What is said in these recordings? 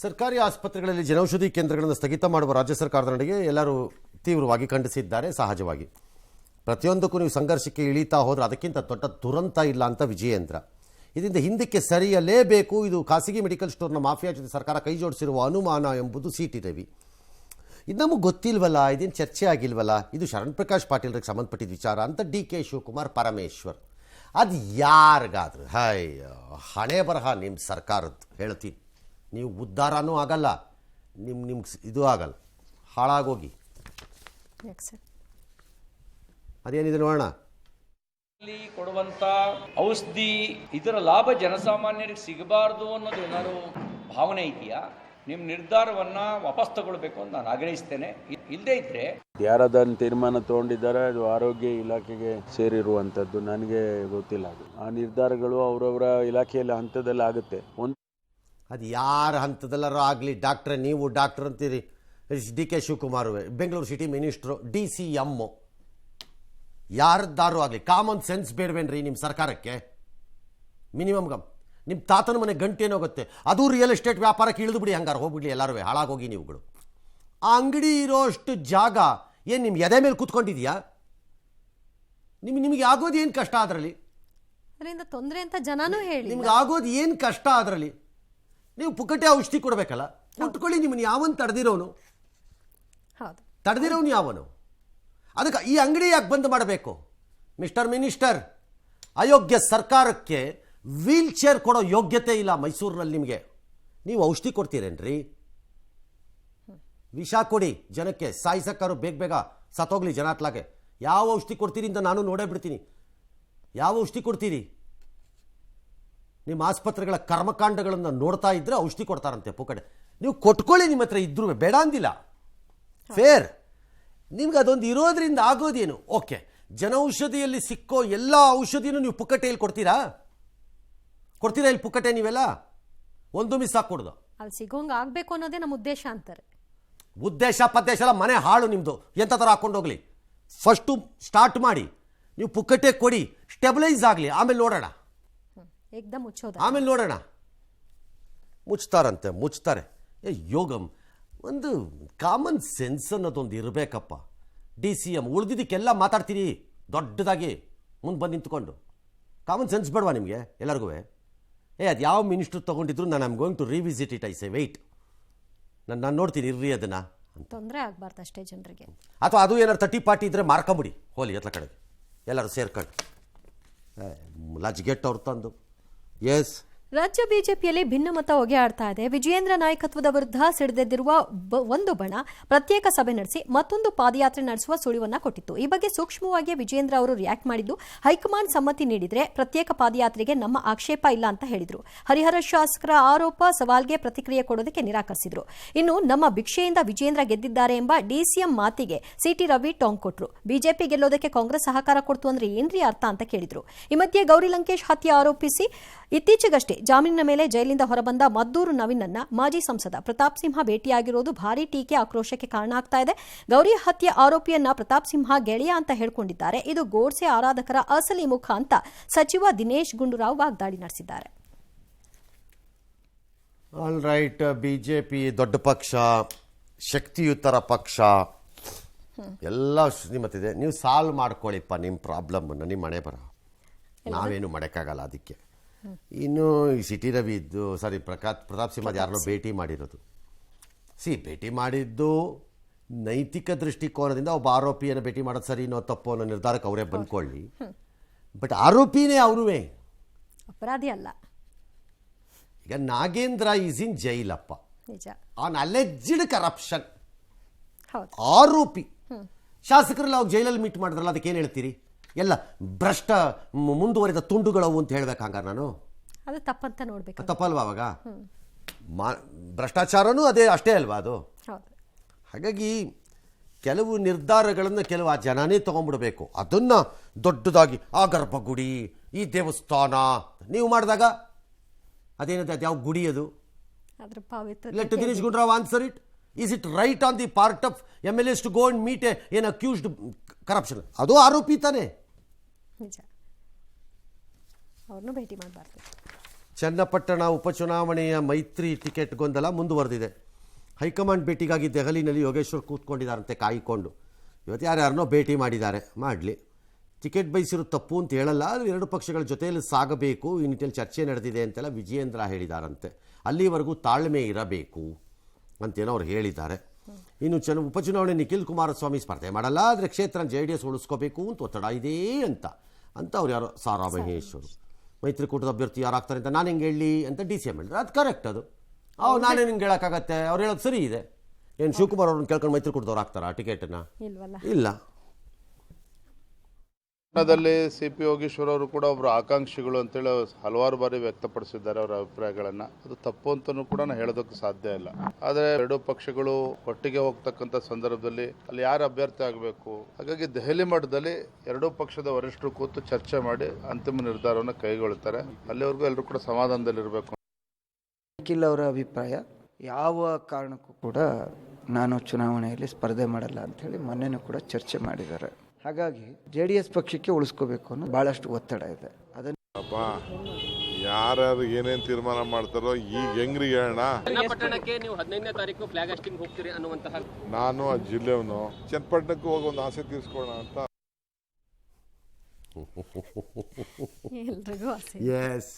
ಸರ್ಕಾರಿ ಆಸ್ಪತ್ರೆಗಳಲ್ಲಿ ಜನೌಷಧಿ ಕೇಂದ್ರಗಳನ್ನು ಸ್ಥಗಿತ ಮಾಡುವ ರಾಜ್ಯ ಸರ್ಕಾರದ ನಡೆಗೆ ಎಲ್ಲರೂ ತೀವ್ರವಾಗಿ ಖಂಡಿಸಿದ್ದಾರೆ. ಸಹಜವಾಗಿ ಪ್ರತಿಯೊಂದಕ್ಕೂ ನೀವು ಸಂಘರ್ಷಕ್ಕೆ ಇಳಿತಾ ಹೋದರೆ ಅದಕ್ಕಿಂತ ದೊಡ್ಡ ದುರಂತ ಇಲ್ಲ ಅಂತ ವಿಜಯೇಂದ್ರ. ಇದರಿಂದ ಹಿಂದಕ್ಕೆ ಸರಿಯಲೇಬೇಕು. ಇದು ಖಾಸಗಿ ಮೆಡಿಕಲ್ ಸ್ಟೋರ್ನ ಮಾಫಿಯಾ ಜೊತೆ ಸರ್ಕಾರ ಕೈ ಜೋಡಿಸಿರುವ ಅನುಮಾನ ಎಂಬುದು ಸಿಟಿ ರವಿ. ಇದು ನಮಗೆ ಗೊತ್ತಿಲ್ವಲ್ಲ, ಇದೇನು ಚರ್ಚೆ ಆಗಿಲ್ವಲ್ಲ, ಇದು ಶರಣ್ ಪ್ರಕಾಶ್ ಪಾಟೀಲ್ರಿಗೆ ಸಂಬಂಧಪಟ್ಟಿದ್ದ ವಿಚಾರ ಅಂತ DK ಶಿವಕುಮಾರ್ ಪರಮೇಶ್ವರ್. ಅದು ಯಾರಿಗಾದ್ರು ಹಣೆ ಬರಹ ನಿಮ್ಮ ಸರ್ಕಾರದ್ದು ಹೇಳ್ತೀನಿ. ನೀವು ಉದ್ಧಾರನೂ ಆಗಲ್ಲ, ನಿಮ್ಗೆ ಇದು ಆಗಲ್ಲ, ಹಾಳಾಗೋಗಿ. ಅದೇನಿದೆ ನೋಡೋಣ. ಕೊಡುವಂತ ಔಷಧಿ ಇದರ ಲಾಭ ಜನಸಾಮಾನ್ಯರಿಗೆ ಸಿಗಬಾರ್ದು ಅನ್ನೋದು ಏನಾದ್ರು ಭಾವನೆ ಇದೆಯಾ? ನಿಮ್ಮ ನಿರ್ಧಾರವನ್ನ ವಾಪಸ್ ತಗೊಳ್ಬೇಕು ಅಂತ ನಾನು ಆಗ್ರಹಿಸ್ತೇನೆ. ಇಲ್ಲದೇ ಇದ್ರೆ ಯಾರದನ್ನು ತೀರ್ಮಾನ ತಗೊಂಡಿದ್ದಾರೆ ಅದು ಆರೋಗ್ಯ ಇಲಾಖೆಗೆ ಸೇರಿರುವಂಥದ್ದು, ನನಗೆ ಗೊತ್ತಿಲ್ಲ. ಅದು ಆ ನಿರ್ಧಾರಗಳು ಅವರವರ ಇಲಾಖೆಯಲ್ಲಿ ಹಂತದಲ್ಲಿ ಆಗುತ್ತೆ. ಅದು ಯಾರ ಹಂತದಲ್ಲಾರು ಆಗಲಿ, ಡಾಕ್ಟ್ರೆ ನೀವು ಡಾಕ್ಟರ್ ಅಂತೀರಿ. DK Shivakumar Bengaluru city minister, DCM, ಯಾರದ್ದಾರು ಆಗಲಿ ಕಾಮನ್ ಸೆನ್ಸ್ ಬೇಡವೇನ್ರಿ ನಿಮ್ಮ ಸರ್ಕಾರಕ್ಕೆ? ಮಿನಿಮಮ್ ನಿಮ್ಮ ತಾತನ ಮನೆ ಗಂಟೆ ಏನೋಗುತ್ತೆ, ಅದು ರಿಯಲ್ ಎಸ್ಟೇಟ್ ವ್ಯಾಪಾರಕ್ಕೆ ಇಳಿದು ಬಿಡಿ, ಹಂಗಾರೆ ಹೋಗ್ಬಿಡ್ಲಿ ಎಲ್ಲರೂ, ಹಾಳಾಗೋಗಿ ನೀವುಗಳು. ಆ ಅಂಗಡಿ ಇರೋಷ್ಟು ಜಾಗ ಏನು ನಿಮ್ಮ ಎದೆ ಮೇಲೆ ಕೂತ್ಕೊಂಡಿದೆಯಾ? ನಿಮಗೆ ಆಗೋದು ಏನು ಕಷ್ಟ ಅದರಲ್ಲಿ? ಅದರಿಂದ ತೊಂದರೆ ಅಂತ ಜನನೂ ಹೇಳಿ. ನಿಮ್ಗೆ ಆಗೋದು ಏನು ಕಷ್ಟ ಅದರಲ್ಲಿ? ನೀವು ಪುಕ್ಕಟೆ ಔಷಧಿ ಕೊಡಬೇಕಲ್ಲ, ಕೊಟ್ಕೊಳ್ಳಿ. ನಿಮ್ಮನ್ನು ಯಾವನು ತಡೆದಿರೋನು? ತಡೆದಿರೋನು ಯಾವನು? ಅದಕ್ಕೆ ಈ ಅಂಗಡಿ ಯಾಕೆ ಬಂದ್ ಮಾಡಬೇಕು? ಮಿಸ್ಟರ್ ಮಿನಿಸ್ಟರ್, ಅಯೋಗ್ಯ ಸರ್ಕಾರಕ್ಕೆ ವೀಲ್ ಚೇರ್ ಕೊಡೋ ಯೋಗ್ಯತೆ ಇಲ್ಲ ಮೈಸೂರಿನಲ್ಲಿ ನಿಮಗೆ. ನೀವು ಔಷಧಿ ಕೊಡ್ತೀರೇನ್ರಿ? ವಿಷ ಕೊಡಿ ಜನಕ್ಕೆ, ಸಾಯಿಸಕ್ಕಾರು ಬೇಗ ಸತ್ತೋಗ್ಲಿ ಜನ ಅತ್ಲಾಗೆ. ಯಾವ ಔಷಧಿ ಕೊಡ್ತೀರಿ ಅಂತ ನಾನು ನೋಡೇ ಬಿಡ್ತೀನಿ. ಯಾವ ಔಷಧಿ ಕೊಡ್ತೀರಿ? ನಿಮ್ಮ ಆಸ್ಪತ್ರೆಗಳ ಕರ್ಮಕಾಂಡಗಳನ್ನು ನೋಡ್ತಾ ಇದ್ರೆ ಔಷಧಿ ಕೊಡ್ತಾರಂತೆ ಪುಕ್ಕಡೆ. ನೀವು ಕೊಟ್ಕೊಳ್ಳಿ, ನಿಮ್ಮ ಹತ್ರ ಇದ್ರೂ ಬೇಡ ಅಂದಿಲ್ಲ, ಫೇರ್. ನಿಮ್ಗೆ ಅದೊಂದು ಇರೋದ್ರಿಂದ ಆಗೋದೇನು? ಓಕೆ, ಜನೌಷಧಿಯಲ್ಲಿ ಸಿಕ್ಕೋ ಎಲ್ಲ ಔಷಧಿನೂ ನೀವು ಪುಕ್ಕಟೆಯಲ್ಲಿ ಕೊಡ್ತೀರಾ? ಇಲ್ಲಿ ಪುಕ್ಕಟೆ ನೀವೆಲ್ಲ ಒಂದು ಮಿಸ್ ಹಾಕೊಡ್ದು. ಅಲ್ಲಿ ಸಿಗೋಂಗೆ ಆಗಬೇಕು ಅನ್ನೋದೇ ನಮ್ಮ ಉದ್ದೇಶ ಅಂತಾರೆ. ಉದ್ದೇಶ ಪದ್ದೇಶ ಎಲ್ಲ ಮನೆ ಹಾಳು ನಿಮ್ಮದು, ಎಂಥ ಥರ ಹಾಕೊಂಡೋಗ್ಲಿ. ಫಸ್ಟು ಸ್ಟಾರ್ಟ್ ಮಾಡಿ, ನೀವು ಪುಕ್ಕಟೆ ಕೊಡಿ, ಸ್ಟೆಬಿಲೈಸ್ ಆಗಲಿ, ಆಮೇಲೆ ನೋಡೋಣ. ಆಮೇಲೆ ನೋಡೋಣ. ಮುಚ್ತಾರೆ. ಯೋಗಂ ಒಂದು ಕಾಮನ್ ಸೆನ್ಸ್ ಅನ್ನೋದೊಂದು ಇರಬೇಕಪ್ಪ. DCM ಉಳಿದಿದ್ದಕ್ಕೆಲ್ಲ ಮಾತಾಡ್ತೀರಿ ದೊಡ್ಡದಾಗಿ ಮುಂದೆ ಬಂದು ನಿಂತ್ಕೊಂಡು. ಕಾಮನ್ ಸೆನ್ಸ್ ಬೇಡವಾ ನಿಮಗೆ ಎಲ್ಲರಿಗೂ? ಅದು ಯಾವ ಮಿನಿಸ್ಟ್ರು ತೊಗೊಂಡಿದ್ರು ನಾನು I'm going to revisit it. I say wait, ನಾನು ನೋಡ್ತೀನಿ ಇರ್ರಿ ಅದನ್ನು. ತೊಂದರೆ ಆಗಬಾರ್ದು ಅಷ್ಟೇ ಜನರಿಗೆ. ಅಥವಾ ಅದು ಏನಾದ್ರು 30 ಪಾರ್ಟಿ ಇದ್ದರೆ ಮಾರ್ಕೊಂಬಿಡಿ ಹೋಲಿ ಎತ್ಲ ಕಡೆಗೆ ಎಲ್ಲರೂ ಸೇರ್ಕೊಂಡು. ಲಜ್ಗೆಟ್ ಅವ್ರು ತಂದು. ಎಸ್, ರಾಜ್ಯ ಬಿಜೆಪಿಯಲ್ಲಿ ಭಿನ್ನಮತ ಹೊಗೆ ಆಡ್ತಾ ಇದೆ. ವಿಜಯೇಂದ್ರ ನಾಯಕತ್ವದ ವಿರುದ್ಧ ಸಿಡಿದೆದ್ದಿರುವ ಒಂದು ಬಣ ಪ್ರತ್ಯೇಕ ಸಭೆ ನಡೆಸಿ ಮತ್ತೊಂದು ಪಾದಯಾತ್ರೆ ನಡೆಸುವ ಸುಳಿವನ್ನ ಕೊಟ್ಟಿತ್ತು. ಈ ಬಗ್ಗೆ ಸೂಕ್ಷ್ಮವಾಗಿ ವಿಜಯೇಂದ್ರ ಅವರು ರಿಯಾಕ್ಟ್ ಮಾಡಿದ್ದು, ಹೈಕಮಾಂಡ್ ಸಮ್ಮತಿ ನೀಡಿದ್ರೆ ಪ್ರತ್ಯೇಕ ಪಾದಯಾತ್ರೆಗೆ ನಮ್ಮ ಆಕ್ಷೇಪ ಇಲ್ಲ ಅಂತ ಹೇಳಿದ್ರು. ಹರಿಹರ ಶಾಸಕರ ಆರೋಪ ಸವಾಲ್ಗೆ ಪ್ರತಿಕ್ರಿಯೆ ಕೊಡೋದಕ್ಕೆ ನಿರಾಕರಿಸಿದ್ರು. ಇನ್ನು ನಮ್ಮ ಭಿಕ್ಷೆಯಿಂದ ವಿಜಯೇಂದ್ರ ಗೆದ್ದಿದ್ದಾರೆ ಎಂಬ DCM ಮಾತಿಗೆ ಸಿಟಿ ರವಿ ಟಾಂಗ್ ಕೊಟ್ರು. ಬಿಜೆಪಿ ಗೆಲ್ಲೋದಕ್ಕೆ ಕಾಂಗ್ರೆಸ್ ಸಹಕಾರ ಕೊಡ್ತು ಅಂದ್ರೆ ಏನ್ರಿ ಅರ್ಥ ಅಂತ ಕೇಳಿದ್ರು. ಈ ಮಧ್ಯೆ ಗೌರಿ ಲಂಕೇಶ್ ಹತ್ಯೆ ಆರೋಪಿಸಿ ಇತ್ತೀಚೆಗಷ್ಟೇ ಜಾಮೀನಿನ ಮೇಲೆ ಜೈಲಿಂದ ಹೊರಬಂದ ಮದ್ದೂರು ನವೀನನ್ನ ಮಾಜಿ ಸಂಸದ ಪ್ರತಾಪ್ ಸಿಂಹ ಭೇಟಿಯಾಗಿರೋದು ಭಾರೀ ಟೀಕೆ ಆಕ್ರೋಶಕ್ಕೆ ಕಾರಣ ಆಗ್ತಾ ಇದೆ. ಗೌರಿ ಹತ್ಯೆ ಆರೋಪಿಯನ್ನ ಪ್ರತಾಪ್ ಸಿಂಹ ಗೆಳೆಯ ಅಂತ ಹೇಳ್ಕೊಂಡಿದ್ದಾರೆ. ಇದು ಗೋಡ್ಸೆ ಆರಾಧಕರ ಅಸಲಿ ಮುಖ ಅಂತ ಸಚಿವ ದಿನೇಶ್ ಗುಂಡೂರಾವ್ ವಾಗ್ದಾಳಿ ನಡೆಸಿದ್ದಾರೆ. ಆಲ್ ರೈಟ್, ಬಿಜೆಪಿ ದೊಡ್ಡ ಪಕ್ಷ, ಶಕ್ತಿಯುತರ ಪಕ್ಷ, ಎಲ್ಲ ಶ್ರೀಮತಿದೆ. ನೀವು ಸಾಲ್ವ್ ಮಾಡ್ಕೊಳ್ಳಿಪ್ಪ ನಿಮ್ಮ ಪ್ರಾಬ್ಲಮ್ಮನ್ನು, ನಿಮ್ಮ ಮನೆ ಬರ, ನಾವೇನು ಮಾಡೋಕ್ಕಾಗಲ್ಲ ಅದಕ್ಕೆ. ಇನ್ನು ಈ ಸಿಟಿ ರವಿ ಇದ್ದು ಪ್ರತಾಪ್ ಸಿಂಹ ಯಾರನ್ನೋ ಭೇಟಿ ಮಾಡಿರೋದು. ಭೇಟಿ ಮಾಡಿದ್ದು ನೈತಿಕ ದೃಷ್ಟಿಕೋನದಿಂದ ಒಬ್ಬ ಆರೋಪಿಯನ್ನು ಭೇಟಿ ಮಾಡೋದು ಸರಿ ಅನ್ನೋ ತಪ್ಪು ಅನ್ನೋ ನಿರ್ಧಾರಕ್ಕೆ ಅವರೇ ಬಂದ್ಕೊಳ್ಳಿ. ಬಟ್ ಆರೋಪಿನೇ ಅವರುವೇ, ಅಪರಾಧಿ ಅಲ್ಲ. ಈಗ ನಾಗೇಂದ್ರ ಈಸ್ ಇನ್ ಜೈಲಪ್ಪ ಆನ್ ಅಲೆಜ್ಡ್ ಕರಪ್ಷನ್. ಆರೋಪಿ ಶಾಸಕರೆಲ್ಲ ಅವಾಗ ಜೈಲಲ್ಲಿ ಮೀಟ್ ಮಾಡಿದ್ರಲ್ಲ, ಅದಕ್ಕೇನು ಹೇಳ್ತೀರಿ? ಎಲ್ಲ ಭ್ರಷ್ಟ ಮುಂದುವರಿದ ತುಂಡುಗಳವು ಅಂತ ಹೇಳ್ಬೇಕು. ಹಂಗಾರೆ ನಾನು ಅದು ತಪ್ಪಂತ ನೋಡ್ಬೇಕು. ತಪ್ಪಲ್ವಾ? ಅವಾಗ ಭ್ರಷ್ಟಾಚಾರನೂ ಅಷ್ಟೇ ಅಲ್ವಾ ಅದು? ಹಾಗಾಗಿ ಕೆಲವು ನಿರ್ಧಾರಗಳನ್ನು ಕೆಲವು ಆ ಜನನೇ ತಗೊಂಡ್ಬಿಡ್ಬೇಕು. ಅದನ್ನು ದೊಡ್ಡದಾಗಿ ಆ ಗರ್ಭಗುಡಿ, ಈ ದೇವಸ್ಥಾನ ನೀವು ಮಾಡಿದಾಗ ಅದೇನದು, ಅದು ಯಾವ ಗುಡಿ ಅದು? Let Dinesh Gundu Rao answer it. Is it right on the part of MLAs to go and meet an accused corruption? ಅದು ಆರೋಪಿ ತಾನೆ. ನಿಜ, ಅವ್ರನ್ನೂ ಭೇಟಿ ಮಾಡಬಾರ್ದು. ಚನ್ನಪಟ್ಟಣ ಉಪಚುನಾವಣೆಯ ಮೈತ್ರಿ ಟಿಕೆಟ್ ಗೊಂದಲ ಮುಂದುವರೆದಿದೆ. ಹೈಕಮಾಂಡ್ ಭೇಟಿಗಾಗಿ ದೆಹಲಿನಲ್ಲಿ ಯೋಗೇಶ್ವರ್ ಕೂತ್ಕೊಂಡಿದ್ದಾರಂತೆ ಕಾಯಿಕೊಂಡು. ಇವತ್ತು ಯಾರ್ಯಾರನ್ನೋ ಭೇಟಿ ಮಾಡಲಿ. ಟಿಕೆಟ್ ಬಯಸಿರೋ ತಪ್ಪು ಅಂತ ಹೇಳಲ್ಲ, ಆದರೆ ಎರಡು ಪಕ್ಷಗಳ ಜೊತೆಯಲ್ಲಿ ಸಾಗಬೇಕು, ಈ ನಿಟ್ಟಿನಲ್ಲಿ ಚರ್ಚೆ ನಡೆದಿದೆ ಅಂತೆಲ್ಲ ವಿಜಯೇಂದ್ರ ಹೇಳಿದಾರಂತೆ. ಅಲ್ಲಿವರೆಗೂ ತಾಳ್ಮೆ ಇರಬೇಕು ಅಂತೇನೋ ಅವ್ರು ಹೇಳಿದ್ದಾರೆ. ಇನ್ನು ಉಪಚುನಾವಣೆ ನಿಖಿಲ್ ಕುಮಾರಸ್ವಾಮಿ ಸ್ಪರ್ಧೆ ಮಾಡಲ್ಲ, ಆದರೆ ಕ್ಷೇತ್ರ JDS ಉಳಿಸ್ಕೋಬೇಕು ಅಂತ ಒತ್ತಡ ಇದೆ ಅಂತ ಅವ್ರು ಯಾರೋ ಸಾರಾ ಮಹೇಶ್ವರು ಮೈತ್ರಿಕೂಟದ ಅಭ್ಯರ್ಥಿ ಯಾರಾಗ್ತಾರೆ ಅಂತ ನಾನು ಹೆಂಗೆ ಹೇಳಿ ಅಂತ DCM ಹೇಳಿದ್ರು. ಅದು ಕರೆಕ್ಟ್, ಅದು ನಾನೇ ನಿಂಗೆ ಹೇಳೋಕ್ಕಾಗತ್ತೆ, ಅವ್ರು ಹೇಳೋದು ಸರಿ ಇದೆ. ಏನು ಶಿವಕುಮಾರ್ ಅವ್ರನ್ನ ಕೇಳ್ಕೊಂಡು ಮೈತ್ರಿಕೂಟದವ್ರು ಆಗ್ತಾರಾ ಟಿಕೆಟನ್ನು? ಇಲ್ಲ. CP ಯೋಗೇಶ್ವರ್ ಅವರು ಕೂಡ ಒಬ್ಬರು ಆಕಾಂಕ್ಷಿಗಳು ಅಂತೇಳಿ ಹಲವಾರು ಬಾರಿ ವ್ಯಕ್ತಪಡಿಸಿದ್ದಾರೆ ಅವರ ಅಭಿಪ್ರಾಯಗಳನ್ನ. ಅದು ತಪ್ಪು ಅಂತಲೂ ಕೂಡ ಹೇಳೋದಕ್ಕೆ ಸಾಧ್ಯ ಇಲ್ಲ. ಆದರೆ ಎರಡೂ ಪಕ್ಷಗಳು ಒಟ್ಟಿಗೆ ಹೋಗ್ತಕ್ಕಂಥ ಸಂದರ್ಭದಲ್ಲಿ ಅಲ್ಲಿ ಯಾರು ಅಭ್ಯರ್ಥಿ ಆಗಬೇಕು, ಹಾಗಾಗಿ ದೆಹಲಿ ಮಟ್ಟದಲ್ಲಿ ಎರಡೂ ಪಕ್ಷದ ವರಿಷ್ಠರು ಕೂತು ಚರ್ಚೆ ಮಾಡಿ ಅಂತಿಮ ನಿರ್ಧಾರವನ್ನು ಕೈಗೊಳ್ಳುತ್ತಾರೆ. ಅಲ್ಲಿವರೆಗೂ ಎಲ್ಲರೂ ಕೂಡ ಸಮಾಧಾನದಲ್ಲಿರಬೇಕು. ನಿಖಿಲ್ ಅವರ ಅಭಿಪ್ರಾಯ, ಯಾವ ಕಾರಣಕ್ಕೂ ಕೂಡ ನಾನು ಚುನಾವಣೆಯಲ್ಲಿ ಸ್ಪರ್ಧೆ ಮಾಡಲ್ಲ ಅಂಥೇಳಿ ಮೊನ್ನೆನೂ ಕೂಡ ಚರ್ಚೆ ಮಾಡಿದ್ದಾರೆ. ಹಾಗಾಗಿ JDS ಪಕ್ಷಕ್ಕೆ ಉಳಿಸ್ಕೋಬೇಕು ಅನ್ನೋ ಭಾಳಷ್ಟು ಒತ್ತಡ ಇದೆ. ಅದನ್ನು ಯಾರ್ಯಾರು ಏನೇನು ತೀರ್ಮಾನ ಮಾಡ್ತಾರೋ ಈಗ ಹೆಂಗ್ರಿ ಹೇಳೋಣ. ಚನ್ನಪಟ್ಟಣಕ್ಕೆ ನೀವು 15ನೇ ತಾರೀಕು ಫ್ಲಾಗ್ ಹಾಸ್ಟಿಂಗ್ ಹೋಗ್ತೀರಿ ಅನ್ನುವಂತಹ ನಾನು ಆ ಜಿಲ್ಲೆಯವನು, ಚನ್ನಪಟ್ಟಣಕ್ಕೆ ಹೋಗಿ ಒಂದು ಆಸೆ ತೀರಿಸ್ಕೊಳ್ಳೋಣ ಅಂತ. ಎಲ್ರಿಗೂ ಆಸೆ. ಎಸ್.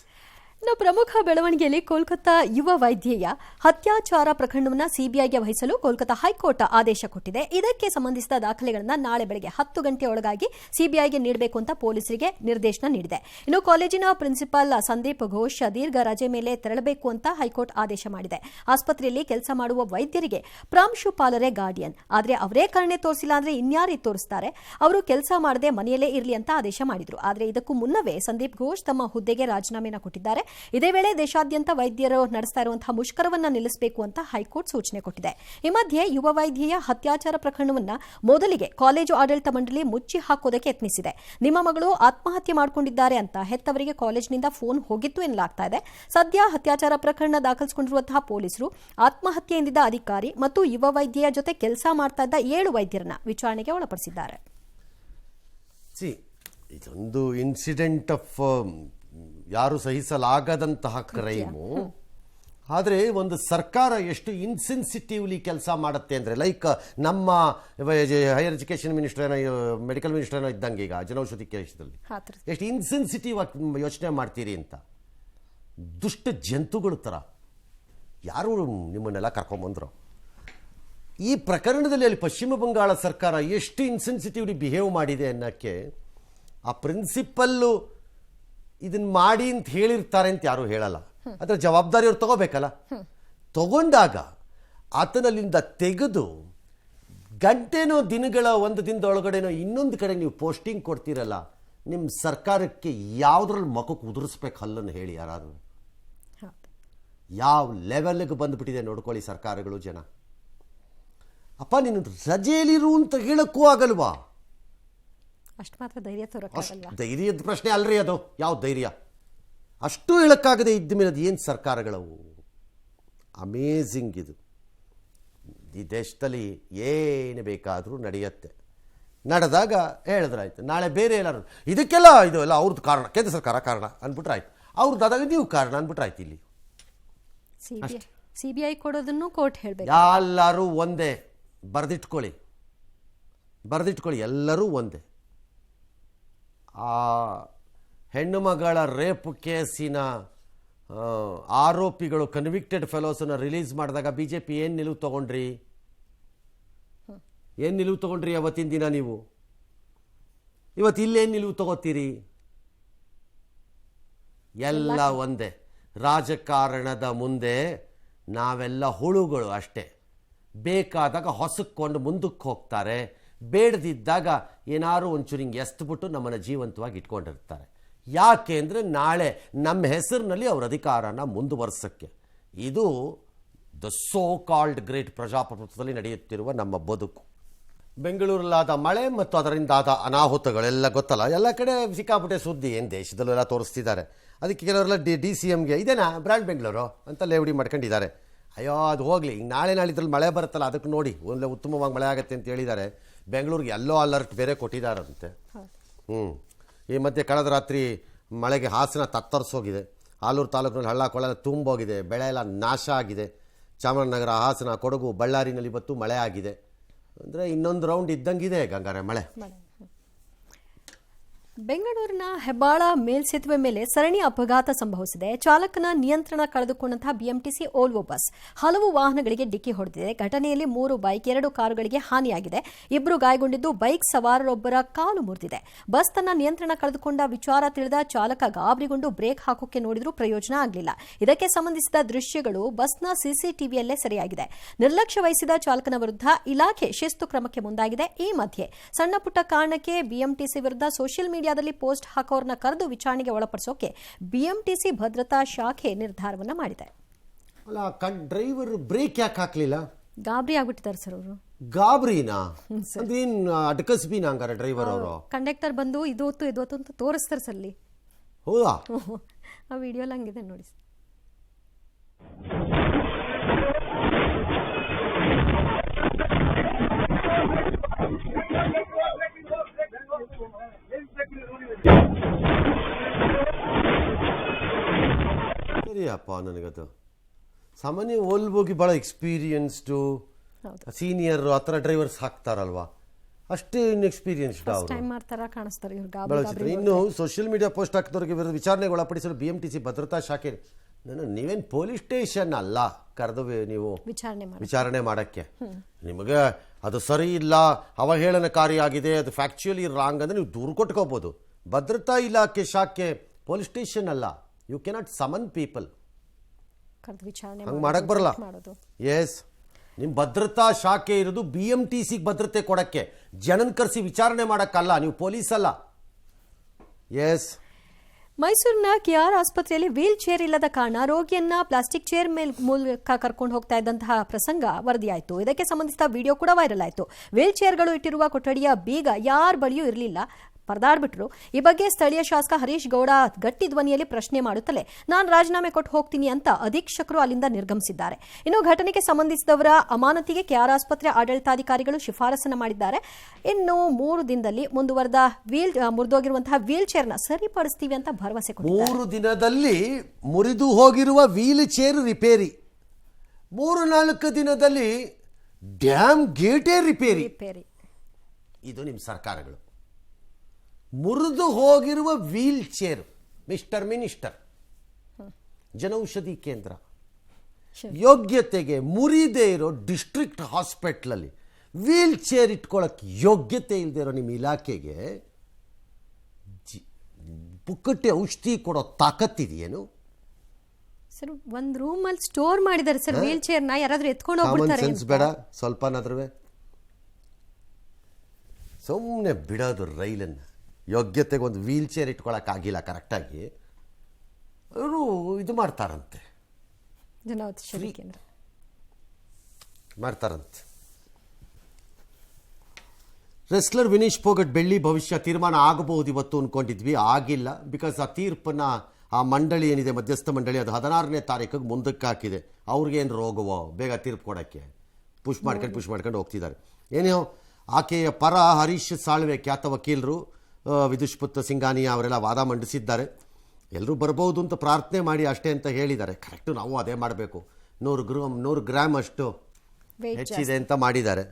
ಇನ್ನು ಪ್ರಮುಖ ಬೆಳವಣಿಗೆಯಲ್ಲಿ ಕೋಲ್ಕತ್ತಾ ಯುವ ವೈದ್ಯೆಯ ಹತ್ಯಾಚಾರ ಪ್ರಕರಣವನ್ನು CBIಗೆ ವಹಿಸಲು ಕೋಲ್ಕತ್ತಾ ಹೈಕೋರ್ಟ್ ಆದೇಶ ಕೊಟ್ಟಿದೆ. ಇದಕ್ಕೆ ಸಂಬಂಧಿಸಿದ ದಾಖಲೆಗಳನ್ನು ನಾಳೆ ಬೆಳಗ್ಗೆ 10 ಗಂಟೆಯೊಳಗಾಗಿ CBIಗೆ ನೀಡಬೇಕು ಅಂತ ಪೊಲೀಸರಿಗೆ ನಿರ್ದೇಶನ ನೀಡಿದೆ. ಇನ್ನು ಕಾಲೇಜಿನ ಪ್ರಿನ್ಸಿಪಾಲ್ ಸಂದೀಪ್ ಘೋಷ್ ದೀರ್ಘ ರಜೆ ಮೇಲೆ ತೆರಳಬೇಕು ಅಂತ ಹೈಕೋರ್ಟ್ ಆದೇಶ ಮಾಡಿದೆ. ಆಸ್ಪತ್ರೆಯಲ್ಲಿ ಕೆಲಸ ಮಾಡುವ ವೈದ್ಯರಿಗೆ ಪ್ರಾಂಶುಪಾಲರೇ ಗಾರ್ಡಿಯನ್, ಆದರೆ ಅವರೇ ಕರುಣೆ ತೋರಿಸಿಲ್ಲ ಅಂದ್ರೆ ಇನ್ಯಾರು ತೋರಿಸ್ತಾರೆ, ಅವರು ಕೆಲಸ ಮಾಡದೆ ಮನೆಯಲ್ಲೇ ಇರಲಿ ಅಂತ ಆದೇಶ ಮಾಡಿದ್ರು. ಆದರೆ ಇದಕ್ಕೂ ಮುನ್ನವೇ ಸಂದೀಪ್ ಘೋಷ್ ತಮ್ಮ ಹುದ್ದೆಗೆ ರಾಜೀನಾಮೆಯನ್ನು ಕೊಟ್ಟಿದ್ದಾರೆ. ಇದೇ ವೇಳೆ ದೇಶಾದ್ಯಂತ ವೈದ್ಯರು ನಡೆಸ್ತಾ ಇರುವಂತಹ ಮುಷ್ಕರವನ್ನ ನಿಲ್ಲಿಸಬೇಕು ಅಂತ ಹೈಕೋರ್ಟ್ ಸೂಚನೆ ಕೊಟ್ಟಿದೆ. ಈ ಮಧ್ಯೆ ಯುವ ವೈದ್ಯೆಯ ಹತ್ಯಾಚಾರ ಪ್ರಕರಣವನ್ನ ಮೊದಲಿಗೆ ಕಾಲೇಜು ಆಡಳಿತ ಮಂಡಳಿ ಮುಚ್ಚಿ ಹಾಕೋದಕ್ಕೆ ಯತ್ನಿಸಿದೆ. ನಿಮ್ಮ ಮಗಳು ಆತ್ಮಹತ್ಯೆ ಮಾಡಿಕೊಂಡಿದ್ದಾರೆ ಅಂತ ಹೆತ್ತವರಿಗೆ ಕಾಲೇಜಿನಿಂದ ಫೋನ್ ಹೋಗಿತ್ತು ಎನ್ನಲಾಗ್ತಾ ಇದೆ. ಸದ್ಯ ಹತ್ಯಾಚಾರ ಪ್ರಕರಣ ದಾಖಲಿಸಿಕೊಂಡಿರುವಂತಹ ಪೊಲೀಸರು ಆತ್ಮಹತ್ಯೆಯಿಂದಿದ್ದ ಅಧಿಕಾರಿ ಮತ್ತು ಯುವ ವೈದ್ಯೆಯ ಜೊತೆ ಕೆಲಸ ಮಾಡ್ತಾ ಇದ್ದ 7 ವೈದ್ಯರನ್ನ ವಿಚಾರಣೆಗೆ ಒಳಪಡಿಸಿದ್ದಾರೆ. ಇದೊಂದು ಇನ್ಸಿಡೆಂಟ್ ಆಫ್ ಯಾರು ಸಹಿಸಲಾಗದಂತಹ ಕ್ರೈಮು. ಆದರೆ ಒಂದು ಸರ್ಕಾರ ಎಷ್ಟು ಇನ್ಸೆನ್ಸಿಟಿವ್ಲಿ ಕೆಲಸ ಮಾಡುತ್ತೆ ಅಂದರೆ, ಲೈಕ್ ನಮ್ಮ ಹೈಯರ್ ಎಜುಕೇಷನ್ ಮಿನಿಸ್ಟರ್ ಏನೋ ಮೆಡಿಕಲ್ ಮಿನಿಸ್ಟರ್ ಏನೋ ಇದ್ದಂಗೆ ಈಗ ಜನೌಷಧಿ ಕೇಸದಲ್ಲಿ ಎಷ್ಟು ಇನ್ಸೆನ್ಸಿಟಿವ್ ಆಗಿ ಯೋಚನೆ ಮಾಡ್ತೀರಿ ಅಂತ. ದುಷ್ಟ ಜಂತುಗಳ ಥರ ಯಾರು ನಿಮ್ಮನ್ನೆಲ್ಲ ಕರ್ಕೊಂಬಂದ್ರು. ಈ ಪ್ರಕರಣದಲ್ಲಿ ಅಲ್ಲಿ ಪಶ್ಚಿಮ ಬಂಗಾಳ ಸರ್ಕಾರ ಎಷ್ಟು ಇನ್ಸೆನ್ಸಿಟಿವ್ಲಿ ಬಿಹೇವ್ ಮಾಡಿದೆ ಅನ್ನೋಕ್ಕೆ ಆ ಪ್ರಿನ್ಸಿಪಲ್ಲು ಇದನ್ನ ಮಾಡಿ ಅಂತ ಹೇಳಿರ್ತಾರೆ ಅಂತ ಯಾರು ಹೇಳಲ್ಲ. ಅದರ ಜವಾಬ್ದಾರಿ ಅವ್ರು ತಗೋಬೇಕಲ್ಲ. ತಗೊಂಡಾಗ ಆತನಲ್ಲಿಂದ ತೆಗೆದು ಗಂಟೆನೋ ದಿನಗಳ ಒಂದು ದಿನದೊಳಗಡೆನೋ ಇನ್ನೊಂದು ಕಡೆ ನೀವು ಪೋಸ್ಟಿಂಗ್ ಕೊಡ್ತೀರಲ್ಲ, ನಿಮ್ಮ ಸರ್ಕಾರಕ್ಕೆ ಯಾವುದ್ರಲ್ಲಿ ಮಖಕ್ಕೆ ಉದುರಿಸ್ಬೇಕು ಹಲ್ಲನ್ನು ಹೇಳಿ ಯಾರು? ಯಾವ ಲೆವೆಲ್ಗೆ ಬಂದುಬಿಟ್ಟಿದೆ ನೋಡ್ಕೊಳ್ಳಿ ಸರ್ಕಾರಗಳು. ಜನ ಅಪ್ಪ ನೀನು ರಜೆಯಲ್ಲಿರು ಅಂತ ಹೇಳಕ್ಕೂ ಆಗಲ್ವಾ? ಅಷ್ಟು ಮಾತ್ರ ಧೈರ್ಯ ತೋರಕ್ಕಾಗಲ್ಲ. ಧೈರ್ಯದ ಪ್ರಶ್ನೆ ಅಲ್ರಿ ಅದು. ಯಾವ ಧೈರ್ಯ? ಅಷ್ಟು ಹೇಳಕ್ಕಾಗದೆ ಇದ್ದ ಮೇಲೆ ಅದು ಏನು ಸರ್ಕಾರಗಳವು? ಅಮೇಝಿಂಗ್ ಇದು. ಈ ದೇಶದಲ್ಲಿ ಏನು ಬೇಕಾದರೂ ನಡೆಯುತ್ತೆ. ನಡೆದಾಗ ಹೇಳಿದ್ರಾಯ್ತು, ನಾಳೆ ಬೇರೆ ಎಲ್ಲರೂ ಇದಕ್ಕೆಲ್ಲ ಇದು ಎಲ್ಲ ಅವ್ರದ್ದು ಕಾರಣ, ಕೇಂದ್ರ ಸರ್ಕಾರ ಕಾರಣ ಅಂದ್ಬಿಟ್ರೆ ಆಯ್ತು, ಅವ್ರದ್ದು ಆದಾಗ ನೀವು ಕಾರಣ ಅಂದ್ಬಿಟ್ರೆ ಆಯ್ತು. ಇಲ್ಲಿ CBI ಕೊಡೋದನ್ನು ಕೋರ್ಟ್ ಹೇಳಬೇಕು. ಎಲ್ಲರೂ ಒಂದೇ. ಬರೆದಿಟ್ಕೊಳ್ಳಿ, ಎಲ್ಲರೂ ಒಂದೇ. ಆ ಹೆಣ್ಣು ಮಗಳ ರೇಪ್ ಕೇಸಿನ ಆರೋಪಿಗಳು ಕನ್ವಿಕ್ಟೆಡ್ ಫೆಲೋಸನ್ನು ರಿಲೀಸ್ ಮಾಡಿದಾಗ BJP ಏನು ನಿಲುವು ತಗೊಂಡ್ರಿ? ಅವತ್ತಿನ ದಿನ ನೀವು ಇವತ್ತು ಇಲ್ಲೇನು ನಿಲುವು ತಗೋತೀರಿ? ಎಲ್ಲ ಒಂದೇ. ರಾಜಕಾರಣದ ಮುಂದೆ ನಾವೆಲ್ಲ ಹುಳುಗಳು ಅಷ್ಟೇ. ಬೇಕಾದಾಗ ಹೊಸಕ್ಕೊಂಡು ಮುಂದಕ್ಕೆ ಹೋಗ್ತಾರೆ, ಬೇಡದಿದ್ದಾಗ ಏನಾರು ಒಂಚೂರು ಹಿಂಗೆ ಎಸ್ತುಬಿಟ್ಟು ನಮ್ಮನ್ನು ಜೀವಂತವಾಗಿ ಇಟ್ಕೊಂಡಿರ್ತಾರೆ. ಯಾಕೆ ಅಂದರೆ ನಾಳೆ ನಮ್ಮ ಹೆಸರಿನಲ್ಲಿ ಅವ್ರ ಅಧಿಕಾರನ ಮುಂದುವರ್ಸೋಕ್ಕೆ. ಇದು ದ ಸೋ ಕಾಲ್ಡ್ ಗ್ರೇಟ್ ಪ್ರಜಾಪ್ರಭುತ್ವದಲ್ಲಿ ನಡೆಯುತ್ತಿರುವ ನಮ್ಮ ಬದುಕು. ಬೆಂಗಳೂರಲ್ಲಾದ ಮಳೆ ಮತ್ತು ಅದರಿಂದಾದ ಅನಾಹುತಗಳೆಲ್ಲ ಗೊತ್ತಲ್ಲ, ಎಲ್ಲ ಕಡೆ ಸಿಕ್ಕಾಪಟ್ಟೆ ಸುದ್ದಿ. ಏನು ದೇಶದಲ್ಲೆಲ್ಲ ತೋರಿಸ್ತಿದ್ದಾರೆ. ಅದಕ್ಕೆ ಕೆಲವರೆಲ್ಲ DCMಗೆ ಇದೇನಾ ಬ್ರ್ಯಾಂಡ್ ಬೆಂಗಳೂರು ಅಂತ ಲೇವಡಿ ಮಾಡ್ಕೊಂಡಿದ್ದಾರೆ. ಅಯ್ಯೋ ಅದು ಹೋಗಲಿ, ಈಗ ನಾಳಿದ್ರಲ್ಲಿ ಮಳೆ ಬರುತ್ತಲ್ಲ ಅದಕ್ಕೆ ನೋಡಿ ಒಳ್ಳೆ ಉತ್ತಮವಾಗಿ ಮಳೆ ಆಗುತ್ತೆ ಅಂತ ಹೇಳಿದ್ದಾರೆ. ಬೆಂಗಳೂರಿಗೆ ಯೆಲ್ಲೋ ಅಲರ್ಟ್ ಬೇರೆ ಕೊಟ್ಟಿದ್ದಾರಂತೆ. ಈ ಮಧ್ಯೆ ಕಳೆದ ರಾತ್ರಿ ಮಳೆಗೆ ಹಾಸನ ತತ್ತರಿಸೋಗಿದೆ. ಆಲೂರು ತಾಲೂಕಿನಲ್ಲಿ ಹಳ್ಳ ಕೊಳ್ಳ ತುಂಬೋಗಿದೆ, ಬೆಳೆ ಎಲ್ಲ ನಾಶ ಆಗಿದೆ. ಚಾಮರಾಜನಗರ, ಹಾಸನ, ಕೊಡಗು, ಬಳ್ಳಾರಿನಲ್ಲಿ ಇವತ್ತು ಮಳೆ ಆಗಿದೆ. ಅಂದರೆ ಇನ್ನೊಂದು ರೌಂಡ್ ಇದ್ದಂಗಿದೆ ಗಂಗಾರೆ ಮಳೆ. ಬೆಂಗಳೂರಿನ ಹೆಬ್ಬಾಳ ಮೇಲ್ಸೇತುವೆ ಮೇಲೆ ಸರಣಿ ಅಪಘಾತ ಸಂಭವಿಸಿದೆ. ಚಾಲಕನ ನಿಯಂತ್ರಣ ಕಳೆದುಕೊಂಡಂತಹ ಬಿಎಂಟಿಸಿ ಓಲ್ವೋ ಬಸ್ ಹಲವು ವಾಹನಗಳಿಗೆ ಡಿಕ್ಕಿ ಹೊಡೆದಿದೆ. ಘಟನೆಯಲ್ಲಿ 3 ಬೈಕ್, 2 ಕಾರುಗಳಿಗೆ ಹಾನಿಯಾಗಿದೆ. 2 ಗಾಯಗೊಂಡಿದ್ದು, ಬೈಕ್ ಸವಾರರೊಬ್ಬರ ಕಾಲು ಮುರಿದಿದೆ. ಬಸ್ ತನ್ನ ನಿಯಂತ್ರಣ ಕಳೆದುಕೊಂಡ ವಿಚಾರ ತಿಳಿದ ಚಾಲಕ ಗಾಬರಿಗೊಂಡು ಬ್ರೇಕ್ ಹಾಕೋಕೆ ನೋಡಿದ್ರೂ ಪ್ರಯೋಜನ ಆಗಲಿಲ್ಲ. ಇದಕ್ಕೆ ಸಂಬಂಧಿಸಿದ ದೃಶ್ಯಗಳು ಬಸ್ನ ಸಿಸಿಟಿವಿಯಲ್ಲೇ ಸೆರೆಯಾಗಿದೆ. ನಿರ್ಲಕ್ಷ್ಯ ವಹಿಸಿದ ಚಾಲಕನ ವಿರುದ್ಧ ಇಲಾಖೆ ಶಿಸ್ತು ಕ್ರಮಕ್ಕೆ ಮುಂದಾಗಿದೆ. ಈ ಮಧ್ಯೆ ಸಣ್ಣ ಪುಟ್ಟ ಕಾರಣಕ್ಕೆ ಬಿಎಂಟಿಸಿ ವಿರುದ್ಧ ಸೋಷಿಯಲ್ ಮೀಡಿಯಾದಲ್ಲಿ ಪೋಸ್ಟ್ ಹಾಕೋರನ್ನ ಕರೆದು ವಿಚಾರಣೆಗೆ ಒಳಪಡಿಸೋಕೆ ಬಿಎಂಟಿಸಿ ಭದ್ರತಾ ಶಾಖೆ ನಿರ್ಧಾರವನ್ನ ಮಾಡಿದೆ. ಅಲ್ಲ, ಡ್ರೈವರ್ ಬ್ರೇಕ್ ಯಾಕೆ ಹಾಕ್ಲಿಲ್ಲ? ಗಾಬರಿ ಆಗ್ಬಿಟ್ಟಿದ್ದಾರೆ ಸರ್ ಅವರು. ಗಾಬರಿನಾ? ಅದೇನ್ ಅಡ್ಕಸ್ಬಿನ ಹಂಗಾರೆ ಡ್ರೈವರ್ ಅವರು? ಕಂಡಕ್ಟರ್ ಬಂದು ಇದು ಹೊತ್ತು ಅಂತ ತೋರಿಸ್ತಾರೆ ಸರ್ ಅಲ್ಲಿ. ಹೌದಾ? ಆ ವಿಡಿಯೋಲ್ ಹಂಗಿದೆ ನೋಡಿ. ಸರಿಯಪ್ಪ, ನನಗದು ಸಾಮಾನ್ಯ ಓಲ್ಬೋಗಿ ಭಾಳ ಎಕ್ಸ್ಪೀರಿಯನ್ಸ್ಡು ಸೀನಿಯರ್ ಆ ಥರ ಡ್ರೈವರ್ಸ್ ಹಾಕ್ತಾರಲ್ವಾ, ಅಷ್ಟೇ ಇನ್ಎಕ್ಸ್ಪೀರಿಯನ್ಸ್ಡ್ ಅವರು. ಭಾಳ ಚಿತ್ರ. ಇನ್ನು ಸೋಷಿಯಲ್ ಮೀಡಿಯಾ ಪೋಸ್ಟ್ ಹಾಕಿದವ್ರಿಗೆ ವಿರುದ್ಧ ವಿಚಾರಣೆಗೆ ಒಳಪಡಿಸಲು ಬಿಎಂಟಿಸಿ ಭದ್ರತಾ ಶಾಖೆ. ನೀವೇನು ಪೊಲೀಸ್ ಸ್ಟೇಷನ್ ಅಲ್ಲ ಕರೆದು ನೀವು ವಿಚಾರಣೆ ಮಾಡೋಕ್ಕೆ. ನಿಮಗೆ ಅದು ಸರಿ ಇಲ್ಲ, ಅವಹೇಳನಕಾರಿಯಾಗಿದೆ, ಅದು ಫ್ಯಾಕ್ಚುಯಲಿ ರಾಂಗ್ ಅಂದರೆ ನೀವು ದೂರು ಕೊಟ್ಕೋಬೋದು. ಭದ್ರತಾ ಇಲಾಖೆ ಶಾಖೆ ಪೊಲೀಸ್ ಸ್ಟೇಷನ್ ಅಲ್ಲ. You cannot summon people. ಹಂಗೆ ಮಾಡಕ್ಕೆ ಬರಲ್ಲ. ಎಸ್, ನಿಮ್ಮ ಭದ್ರತಾ ಶಾಖೆ ಇರೋದು ಬಿಎಂಟಿಸಿಗೆ ಭದ್ರತೆ ಕೊಡಕ್ಕೆ, ಜನನ್ ಕರೆಸಿ ವಿಚಾರಣೆ ಮಾಡೋಕ್ಕಲ್ಲ. ನೀವು ಪೊಲೀಸ್ ಅಲ್ಲ. ಎಸ್. ಮೈಸೂರಿನ ಕೆಆರ್ ಆಸ್ಪತ್ರೆಯಲ್ಲಿ ವೀಲ್ ಚೇರ್ ಇಲ್ಲದ ಕಾರಣ ರೋಗಿಯನ್ನ ಪ್ಲಾಸ್ಟಿಕ್ ಚೇರ್ ಮೂಲಕ ಕರ್ಕೊಂಡು ಹೋಗ್ತಾ ಇದ್ದಂತಹ ಪ್ರಸಂಗ ವರದಿಯಾಯಿತು. ಇದಕ್ಕೆ ಸಂಬಂಧಿಸಿದ ವಿಡಿಯೋ ಕೂಡ ವೈರಲ್ ಆಯಿತು. ವೀಲ್ ಚೇರ್ಗಳು ಇಟ್ಟಿರುವ ಕೊಠಡಿಯ ಬೀಗ ಯಾರ ಬಳಿಯೂ ಇರಲಿಲ್ಲ, ಪರದಾಡ್ಬಿಟ್ರು. ಈ ಬಗ್ಗೆ ಸ್ಥಳೀಯ ಶಾಸಕ ಹರೀಶ್ ಗೌಡ ಗಟ್ಟಿ ಧ್ವನಿಯಲ್ಲಿ ಪ್ರಶ್ನೆ ಮಾಡುತ್ತಲೇ ನಾನು ರಾಜೀನಾಮೆ ಕೊಟ್ಟು ಹೋಗ್ತೀನಿ ಅಂತ ಅಧೀಕ್ಷಕರು ಅಲ್ಲಿಂದ ನಿರ್ಗಮಿಸಿದ್ದಾರೆ. ಇನ್ನು ಘಟನೆಗೆ ಸಂಬಂಧಿಸಿದವರ ಅಮಾನತಿಗೆ ಕೆಆರ್ ಆಸ್ಪತ್ರೆ ಆಡಳಿತಾಧಿಕಾರಿಗಳು ಶಿಫಾರಸನ್ನು ಮಾಡಿದ್ದಾರೆ. ಇನ್ನು 3 ದಿನದಲ್ಲಿ ಮುರಿದೋಗಿರುವಂತಹ ವೀಲ್ ಚೇರ್ನ ಸರಿಪಡಿಸ್ತೀವಿ ಅಂತ ಭರವಸೆ ಕೊಟ್ಟಿದ್ದಾರೆ. 3 ದಿನದಲ್ಲಿ ಮುರಿದು ಹೋಗಿರುವ ವೀಲ್ ಚೇರ್ ರಿಪೇರಿ, 3-4 ದಿನದಲ್ಲಿ ಡ್ಯಾಮ್ ಗೇಟೇ ರಿಪೇರಿ. ಇದು ನಿಮ್ಮ ಸರ್ಕಾರಗಳು. ಮುರಿದು ಹೋಗಿರುವ ವೀಲ್ ಚೇರ್, ಮಿಸ್ಟರ್ ಮಿನಿಸ್ಟರ್, ಜನೌಷಧಿ ಕೇಂದ್ರ ಯೋಗ್ಯತೆಗೆ ಮುರಿದೇ ಇರೋ ಡಿಸ್ಟ್ರಿಕ್ಟ್ ಹಾಸ್ಪಿಟ್ಲಲ್ಲಿ ವೀಲ್ ಚೇರ್ ಇಟ್ಕೊಳ್ಳೋಕ್ಕೆ ಯೋಗ್ಯತೆ ಇಲ್ಲದೆ ಇರೋ ನಿಮ್ಮ ಇಲಾಖೆಗೆ ಪುಕ್ಕಟ್ಟೆ ಔಷಧಿ ಕೊಡೋ ತಾಕತ್ತಿದೆಯೇನು? ಸರ್, ಒಂದು ರೂಮಲ್ಲಿ ಸ್ಟೋರ್ ಮಾಡಿದ್ದಾರೆ ಸರ್ ವೀಲ್ ಚೇರ್ನ. ಯಾರಾದ್ರೂ ಎತ್ಕೊಂಡು ಹೋಗ್ಬಿಡ್ತಾರೆ. ಸೆನ್ಸ್ ಬೇಡ ಸ್ವಲ್ಪನಾದ್ರೂ? ಸುಮ್ಮನೆ ಬಿಡೋದು ರೈಲನ್ನು. ಯೋಗ್ಯತೆಗೆ ಒಂದು ವೀಲ್ ಚೇರ್ ಇಟ್ಕೊಳ್ಳೋಕ್ಕಾಗಿಲ್ಲ ಕರೆಕ್ಟಾಗಿ, ಅವರು ಇದು ಮಾಡ್ತಾರಂತೆ, ಜನೌಷಧಿ ಕೇಂದ್ರ ಮಾಡ್ತಾರಂತೆ. ರೆಸ್ಲರ್ ವಿನೀಶ್ ಫೋಗಟ್ ಬೆಳ್ಳಿ ಭವಿಷ್ಯ ತೀರ್ಮಾನ ಆಗಬಹುದು ಇವತ್ತು ಅಂದ್ಕೊಂಡಿದ್ವಿ, ಆಗಿಲ್ಲ. ಬಿಕಾಸ್ ಆ ತೀರ್ಪನ್ನು ಆ ಮಂಡಳಿ ಏನಿದೆ, ಮಧ್ಯಸ್ಥ ಮಂಡಳಿ, ಅದು 16ನೇ ತಾರೀಕಿಗೆ ಮುಂದಕ್ಕೆ ಹಾಕಿದೆ. ಅವ್ರಿಗೇನು ರೋಗವೋ ಬೇಗ ತೀರ್ಪು ಕೊಡೋಕ್ಕೆ ಪುಷ್ ಮಾಡ್ಕೊಂಡು ಹೋಗ್ತಿದ್ದಾರೆ. ಏನೋ ಆಕೆಯ ಪರ ಹರೀಶ್ ಸಾಳ್ವೆ ಖ್ಯಾತ ವಕೀಲರು, ವಿದುಷ್ಪುತ್ ಸಿಂಗಾನಿಯಾ ಅವರೆಲ್ಲ ವಾದ ಮಂಡಿಸಿದ್ದಾರೆ. ಎಲ್ಲರೂ ಬರ್ಬೋದು ಅಂತ ಪ್ರಾರ್ಥನೆ ಮಾಡಿ ಅಷ್ಟೇ ಅಂತ ಹೇಳಿದ್ದಾರೆ. ಕರೆಕ್ಟು, ನಾವು ಅದೇ ಮಾಡಬೇಕು. 100 ಗ್ರಾಮ್ ಅಷ್ಟು ಹೆಚ್ಚಿದೆ ಅಂತ ಮಾಡಿದ್ದಾರೆ.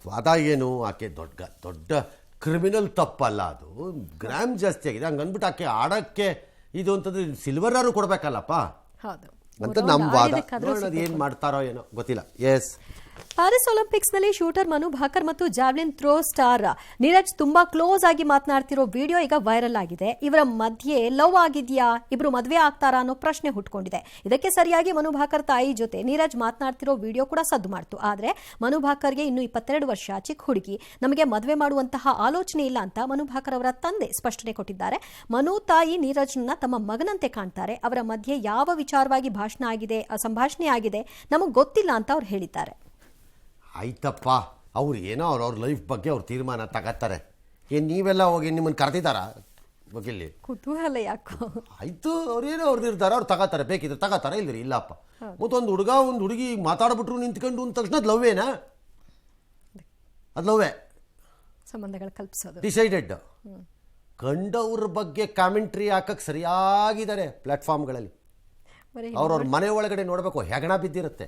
ವಾದ ಏನು, ಆಕೆ ದೊಡ್ಡ ಕ್ರಿಮಿನಲ್ ತಪ್ಪಲ್ಲ, ಅದು ಗ್ರಾಮ್ ಜಾಸ್ತಿ ಆಗಿದೆ. ಹಂಗೆ ಅಂದ್ಬಿಟ್ಟು ಆಕೆ ಆಡೋಕ್ಕೆ ಇದು ಅಂತಂದ್ರೆ ಸಿಲ್ವರಾರು ಕೊಡಬೇಕಲ್ಲಪ್ಪ ಅಂತ ನಮ್ಮ ವಾದ. ನೋಡೋದು ಏನು ಮಾಡ್ತಾರೋ ಏನೋ ಗೊತ್ತಿಲ್ಲ. ಎಸ್. ಪ್ಯಾರಿಸ್ ಒಲಿಂಪಿಕ್ಸ್ನಲ್ಲಿ ಶೂಟರ್ ಮನು ಭಾಕರ್ ಮತ್ತು ಜಾವ್ಲಿನ್ ಥ್ರೋ ಸ್ಟಾರ್ ನೀರಜ್ ತುಂಬಾ ಕ್ಲೋಸ್ ಆಗಿ ಮಾತನಾಡ್ತಿರೋ ವಿಡಿಯೋ ಈಗ ವೈರಲ್ ಆಗಿದೆ. ಇವರ ಮಧ್ಯೆ ಲವ್ ಆಗಿದೆಯಾ, ಇಬ್ರು ಮದುವೆ ಆಗ್ತಾರಾ ಅನ್ನೋ ಪ್ರಶ್ನೆ ಹುಟ್ಕೊಂಡಿದೆ. ಇದಕ್ಕೆ ಸರಿಯಾಗಿ ಮನು ಭಾಕರ್ ತಾಯಿ ಜೊತೆ ನೀರಜ್ ಮಾತನಾಡ್ತಿರೋ ವಿಡಿಯೋ ಕೂಡ ಸದ್ದು ಮಾಡ್ತು. ಆದ್ರೆ ಮನು ಭಾಕರ್ಗೆ ಇನ್ನು 22 ವರ್ಷ, ಚಿಕ್ಕ ಹುಡುಗಿ, ನಮಗೆ ಮದುವೆ ಮಾಡುವಂತಹ ಆಲೋಚನೆ ಇಲ್ಲ ಅಂತ ಮನು ಭಾಕರ್ ಅವರ ತಂದೆ ಸ್ಪಷ್ಟನೆ ಕೊಟ್ಟಿದ್ದಾರೆ. ಮನು ತಾಯಿ ನೀರಜ್ನ ತಮ್ಮ ಮಗನಂತೆ ಕಾಣ್ತಾರೆ. ಅವರ ಮಧ್ಯೆ ಯಾವ ವಿಚಾರವಾಗಿ ಸಂಭಾಷಣೆ ಆಗಿದೆ ನಮಗೆ ಗೊತ್ತಿಲ್ಲ ಅಂತ ಅವ್ರು ಹೇಳಿದ್ದಾರೆ. ಆಯ್ತಪ್ಪ, ಅವ್ರು ಏನೋ ಅವ್ರ ಲೈಫ್ ಬಗ್ಗೆ ಅವ್ರು ತೀರ್ಮಾನ ತಗೋತಾರೆ. ಏನು ನೀವೆಲ್ಲ ಹೋಗಿ ನಿಮ್ಮನ್ನು ಕರೆದಿದ್ದಾರ ವಕೀಲಿ? ಕುತೂಹಲ ಯಾಕೋ. ಆಯ್ತು, ಅವ್ರೇನೋ ಅವ್ರು ನಿರ್ಧಾರ ಅವ್ರು ತಗೋತಾರೆ. ಬೇಕಿದ್ರೆ ತಗೋತಾರೆ, ಇಲ್ದಿರಿ ಇಲ್ಲಪ್ಪ. ಮತ್ತೊಂದು ಹುಡುಗ ಒಂದು ಹುಡುಗಿ ಮಾತಾಡ್ಬಿಟ್ರು ನಿಂತ್ಕೊಂಡು ಅಂದ ತಕ್ಷಣ ಅದು ಲವ್ವೇನಾ? ಅದು ಲವ್ವೇ, ಸಂಬಂಧಗಳು ಕಲ್ಪಿಸೋದು ಡಿಸೈಡೆಡ್. ಕಂಡವ್ರ ಬಗ್ಗೆ ಕಾಮೆಂಟ್ರಿ ಹಾಕಕ್ಕೆ ಸರಿಯಾಗಿದ್ದಾರೆ ಪ್ಲಾಟ್ಫಾರ್ಮ್ಗಳಲ್ಲಿ. ಬರೀ ಅವ್ರವ್ರ ಮನೆ ಒಳಗಡೆ ನೋಡಬೇಕು, ಹೆಗಣ ಬಿದ್ದಿರುತ್ತೆ.